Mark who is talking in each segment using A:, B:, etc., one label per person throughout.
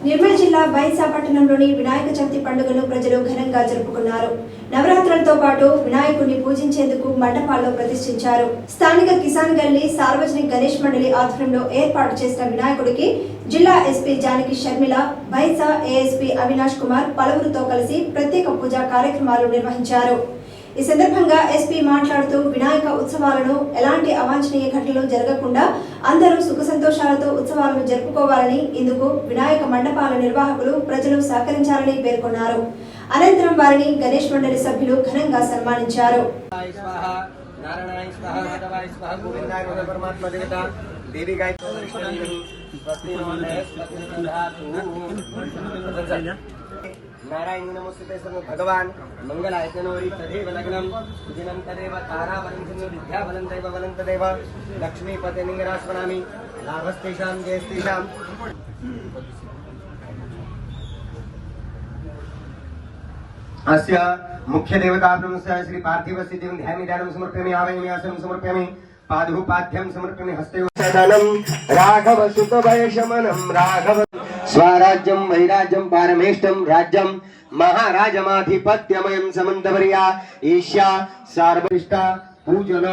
A: నిర్మల్ జిల్లా బైన్సా పట్టణంలోని వినాయక చవితి పండుగను ప్రజలు ఘనంగా జరుపుకున్నారు. నవరాత్రులతో పాటు వినాయకుడిని పూజించేందుకు మండపాల్లో ప్రతిష్ఠించారు. స్థానిక కిసాన్ గల్లీ సార్వజనిక గణేష్ మండలి ఆధ్వర్యంలో ఏర్పాటు చేసిన వినాయకుడికి జిల్లా ఎస్పీ జానకి షర్మిల, బైన్సా ఏఎస్పీ అవినాష్ కుమార్ పలువురితో కలిసి ప్రత్యేక పూజా కార్యక్రమాలు నిర్వహించారు. ఈ సందర్భంగా ఎస్పీ మాట్లాడుతూ వినాయక ఉత్సవాలను ఎలాంటి అవాంఛనీయ ఘటనలు జరగకుండా అందరూ సుఖ సంతోషాలతో ఉత్సవాలను జరుపుకోవాలని, ఇందుకు వినాయక మండపాల నిర్వాహకులు ప్రజలు సహకరించాలని పేర్కొన్నారు. అనంతరం వారిని గణేష్ మండలి సభ్యులు ఘనంగా సన్మానించారు.
B: नारायण नमस्ते भगवान मंगलाय तनोरि तदेव लग्नं सुदिनं तदेव तारावलंसनं विद्यावलंतैव वलंतदेव लक्ष्मीपते निरास्मरामि लाभस्तेषां जयस्तेषाम् अस्य मुख्य देवता ब्रह्मस्य श्री पार्थिवस्य देवं ध्यानं समर्पयामि आवाहयामि आसनं समर्पयामि पादुपाद्यं समर्पयामि हस्ते सदनं राघव सुत वैशमनं राघव स्वराज्यं वैराज्यं पारमेष्टं राज्यं महाराजमाधिपत्यमयं समन्तवर्या ईशा सार्वरिष्ठा पूजन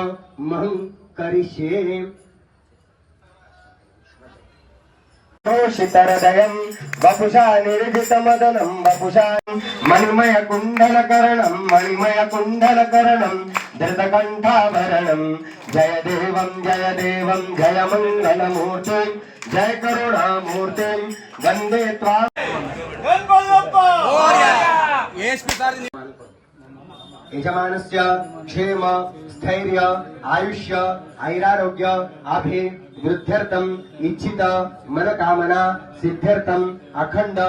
B: महं करिष्ये तोषितहृदयं वपुषा निर्जितमदनं वपुषा मणिमयकुण्डलकरणं धृतकण्ठाभरणं जय देवं जय मङ्गलमूर्तिं जय करुणामूर्तिं वन्दे त्वां यजमानस्य क्षेम स्थैर्य आयुष्य ऐरारोग्य अभिवृद्ध्यर्थम् इच्छित मनोकामना सिद्ध्यर्थम् अखंड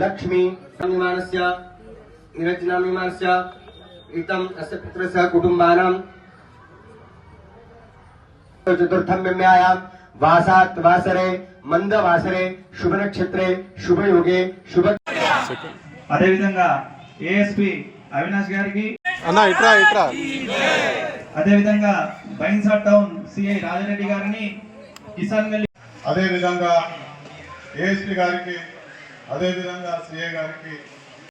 B: लक्ष्मी निर्माणस्य इतम् अस्य पुत्रस्य कुटुम्बानां चतुर्थं विम्यायां वासात् वासरे मंदवासरे शुभ नक्षत्रे शुभ योगे शुभ
C: अदे विधंगा एएसपी अविनाश गारिकी
D: अन्ना इट्रा
C: अदे विधंगा बैन्सा टाउन सीఐ రాజరెడ్డి గారిని కిసాన్ గల్లీ
D: అదే విధంగా ఏఎస్పీ గారికి అదే విధంగా సిఐ గారికి